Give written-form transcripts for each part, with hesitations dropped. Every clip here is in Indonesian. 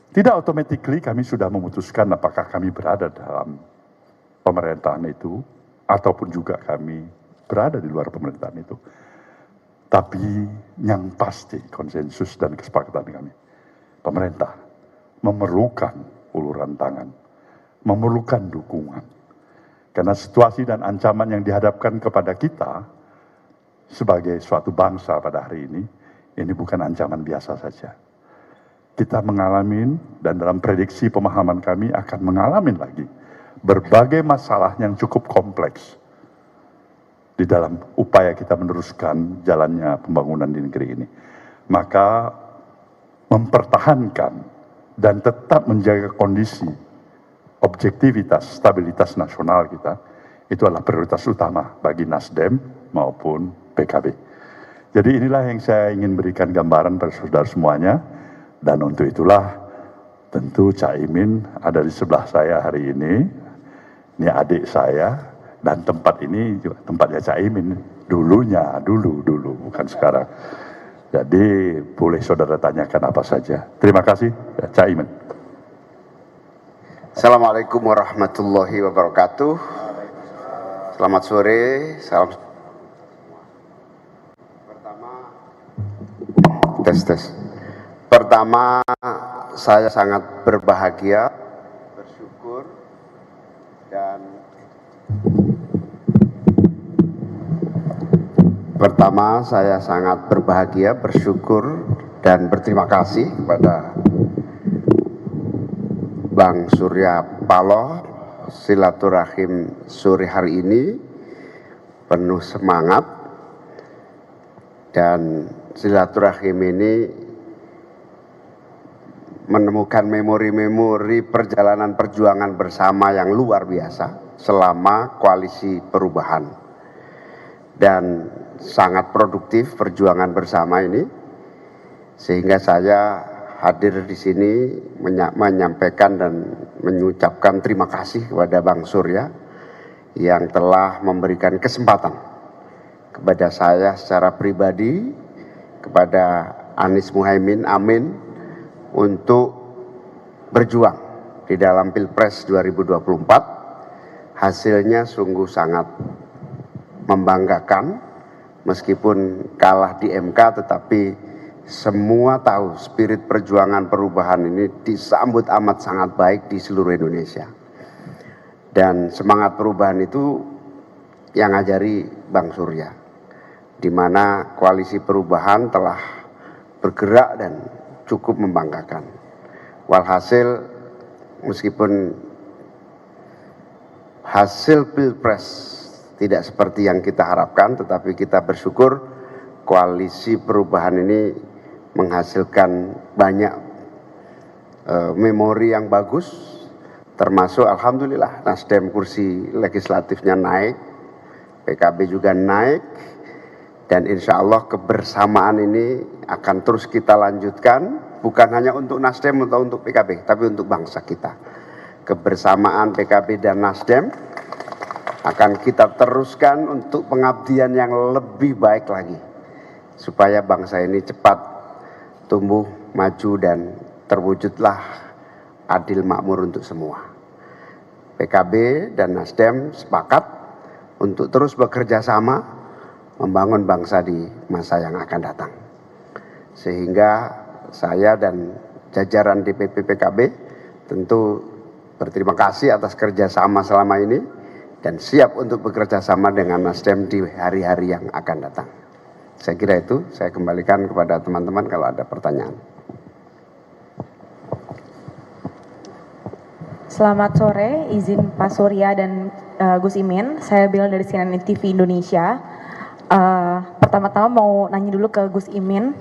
Tidak automatically kami sudah memutuskan apakah kami berada dalam pemerintahan itu, ataupun juga kami berada di luar pemerintahan itu. Tapi yang pasti konsensus dan kesepakatan kami, pemerintah memerlukan uluran tangan, memerlukan dukungan. Karena situasi dan ancaman yang dihadapkan kepada kita sebagai suatu bangsa pada hari ini bukan ancaman biasa saja. Kita mengalami dan dalam prediksi pemahaman kami akan mengalami lagi berbagai masalah yang cukup kompleks di dalam upaya kita meneruskan jalannya pembangunan di negeri ini. Maka mempertahankan dan tetap menjaga kondisi objektivitas, stabilitas nasional kita, itu adalah prioritas utama bagi Nasdem maupun PKB. Jadi inilah yang saya ingin berikan gambaran pada saudara semuanya, dan untuk itulah tentu Caimin ada di sebelah saya hari ini adik saya, dan tempat ini juga tempatnya Caimin, dulu, bukan sekarang. Jadi boleh saudara tanyakan apa saja. Terima kasih, Caimin. Assalamualaikum warahmatullahi wabarakatuh. Selamat sore, salam. Pertama, saya sangat berbahagia, bersyukur, dan berterima kasih kepada Bang Surya Paloh. Silaturahim sore hari ini penuh semangat, dan silaturahim ini menemukan memori-memori perjalanan perjuangan bersama yang luar biasa selama koalisi perubahan, dan sangat produktif perjuangan bersama ini, sehingga saya hadir di sini menyampaikan dan mengucapkan terima kasih kepada Bang Surya yang telah memberikan kesempatan kepada saya secara pribadi, kepada Anies Muhaimin Amin, untuk berjuang di dalam Pilpres 2024. Hasilnya sungguh sangat membanggakan, meskipun kalah di MK, tetapi semua tahu spirit perjuangan perubahan ini disambut amat sangat baik di seluruh Indonesia. Dan semangat perubahan itu yang ngajari Bang Surya, di mana koalisi perubahan telah bergerak dan cukup membanggakan. Walhasil, meskipun hasil Pilpres tidak seperti yang kita harapkan, tetapi kita bersyukur koalisi perubahan ini menghasilkan banyak memori yang bagus, termasuk alhamdulillah Nasdem kursi legislatifnya naik, PKB juga naik, dan insya Allah kebersamaan ini akan terus kita lanjutkan, bukan hanya untuk Nasdem atau untuk PKB, tapi untuk bangsa kita. Kebersamaan PKB dan Nasdem akan kita teruskan untuk pengabdian yang lebih baik lagi, supaya bangsa ini cepat tumbuh, maju, dan terwujudlah adil makmur untuk semua. PKB dan Nasdem sepakat untuk terus bekerja sama membangun bangsa di masa yang akan datang. Sehingga saya dan jajaran DPP PKB tentu berterima kasih atas kerjasama selama ini, dan siap untuk bekerja sama dengan Nasdem di hari-hari yang akan datang. Saya kira itu, saya kembalikan kepada teman-teman kalau ada pertanyaan. Selamat sore, izin Pak Surya dan Gus Imin. Saya Bel dari CNN TV Indonesia. Pertama-tama mau nanya dulu ke Gus Imin.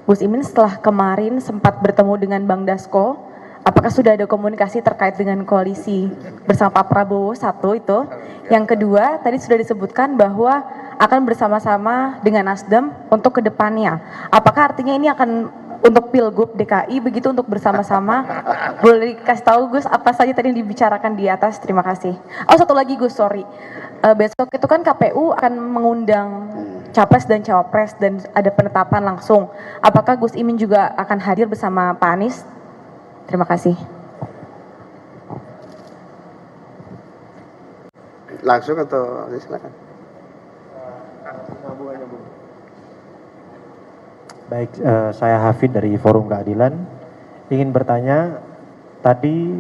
Gus Imin, setelah kemarin sempat bertemu dengan Bang Dasko, apakah sudah ada komunikasi terkait dengan koalisi bersama Pak Prabowo? Satu itu. Yang kedua, tadi sudah disebutkan bahwa akan bersama-sama dengan Nasdem untuk kedepannya. Apakah artinya ini akan untuk Pilgub DKI begitu, untuk bersama-sama? Boleh dikasih tahu Gus apa saja tadi yang dibicarakan di atas? Terima kasih. Oh, satu lagi Gus, sorry. Besok itu kan KPU akan mengundang Capres dan Cawapres dan ada penetapan langsung. Apakah Gus Imin juga akan hadir bersama Pak Anies? Terima kasih. Langsung atau silakan. Baik, saya Hafid dari Forum Keadilan. Ingin bertanya, tadi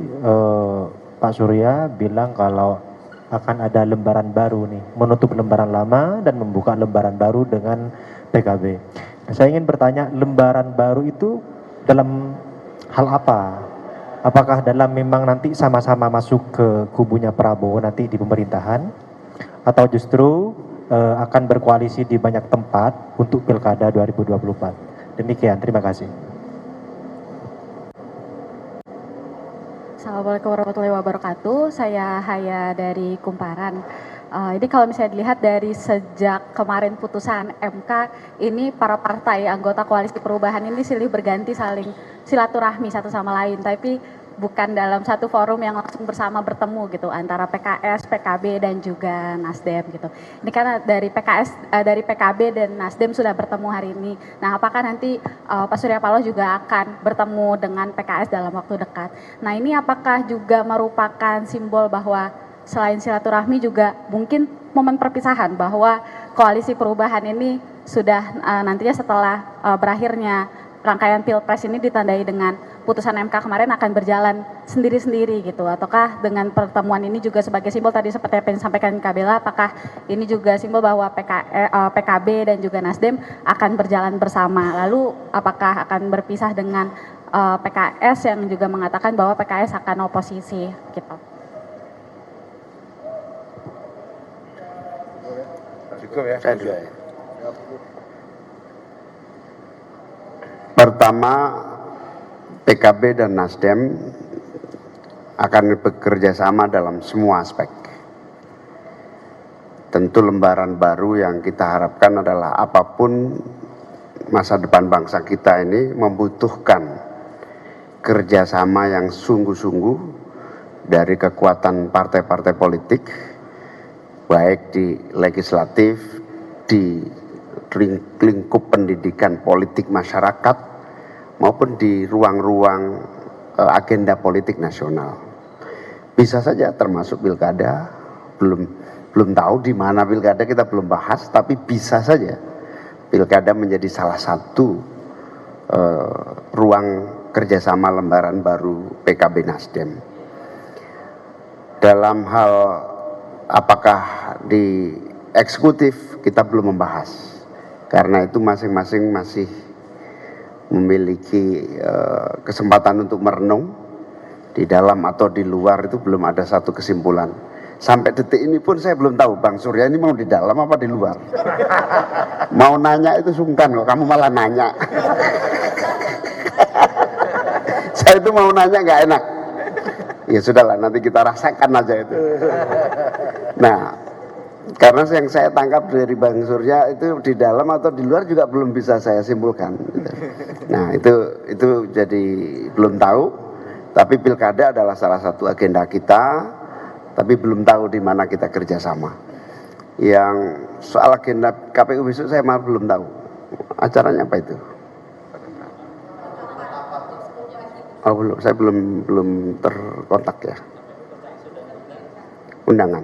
Pak Surya bilang kalau akan ada lembaran baru nih, menutup lembaran lama dan membuka lembaran baru dengan PKB. Saya ingin bertanya, lembaran baru itu dalam hal apa? Apakah dalam memang nanti sama-sama masuk ke kubunya Prabowo nanti di pemerintahan? Atau justru akan berkoalisi di banyak tempat untuk Pilkada 2024? Demikian, terima kasih. Assalamualaikum warahmatullahi wabarakatuh. Saya Haya dari Kumparan. Ini kalau misalnya dilihat dari sejak kemarin putusan MK, ini para partai anggota koalisi perubahan ini silih berganti saling silaturahmi satu sama lain, tapi bukan dalam satu forum yang langsung bersama bertemu gitu antara PKS, PKB dan juga Nasdem gitu. Ini karena dari PKB dan Nasdem sudah bertemu hari ini. Nah, apakah nanti Pak Surya Paloh juga akan bertemu dengan PKS dalam waktu dekat? Nah, ini apakah juga merupakan simbol bahwa selain silaturahmi juga mungkin momen perpisahan bahwa koalisi perubahan ini sudah nantinya setelah berakhirnya rangkaian Pilpres ini ditandai dengan putusan MK kemarin akan berjalan sendiri-sendiri gitu, ataukah dengan pertemuan ini juga sebagai simbol tadi seperti apa yang disampaikan Kak Bella, apakah ini juga simbol bahwa PKB dan juga Nasdem akan berjalan bersama, lalu apakah akan berpisah dengan PKS yang juga mengatakan bahwa PKS akan oposisi gitu. Cukup ya. Pertama, PKB dan Nasdem akan bekerja sama dalam semua aspek. Tentu lembaran baru yang kita harapkan adalah apapun masa depan bangsa kita ini membutuhkan kerjasama yang sungguh-sungguh dari kekuatan partai-partai politik, baik di legislatif, di lingkup pendidikan politik masyarakat, maupun di ruang-ruang agenda politik nasional. Bisa saja termasuk pilkada, belum tahu di mana pilkada kita belum bahas, tapi bisa saja pilkada menjadi salah satu ruang kerjasama lembaran baru PKB Nasdem. Dalam hal apakah di eksekutif kita belum membahas, karena itu masing-masing masih memiliki kesempatan untuk merenung di dalam atau di luar, itu belum ada satu kesimpulan. Sampai detik ini pun saya belum tahu Bang Surya ini mau di dalam apa di luar. Mau nanya itu sungkan kok, kamu malah nanya. Saya itu mau nanya nggak enak. Ya sudahlah, nanti kita rasakan aja itu. Nah, karena yang saya tangkap dari Bang Surya itu di dalam atau di luar juga belum bisa saya simpulkan. Nah, itu jadi belum tahu. Tapi pilkada adalah salah satu agenda kita, tapi belum tahu di mana kita kerjasama. Yang soal agenda KPU besok saya malah belum tahu. Acaranya apa itu? Oh belum, saya belum terkontak ya. Undangan.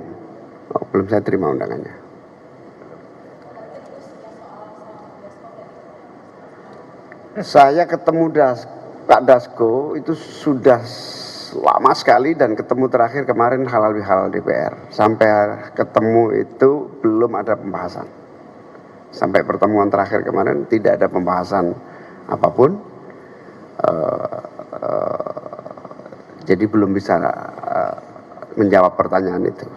Oh, belum saya terima undangannya. Saya ketemu Pak Dasko itu sudah lama sekali, dan ketemu terakhir kemarin halal bihalal DPR. Sampai ketemu itu belum ada pembahasan. Sampai pertemuan terakhir kemarin tidak ada pembahasan apapun. Jadi belum bisa menjawab pertanyaan itu.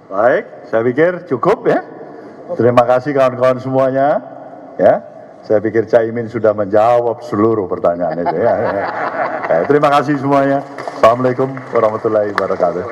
Baik, saya pikir cukup ya. Terima kasih kawan-kawan semuanya. Ya, saya pikir Caimin sudah menjawab seluruh pertanyaan itu. Ya. Terima kasih semuanya. Assalamualaikum warahmatullahi wabarakatuh.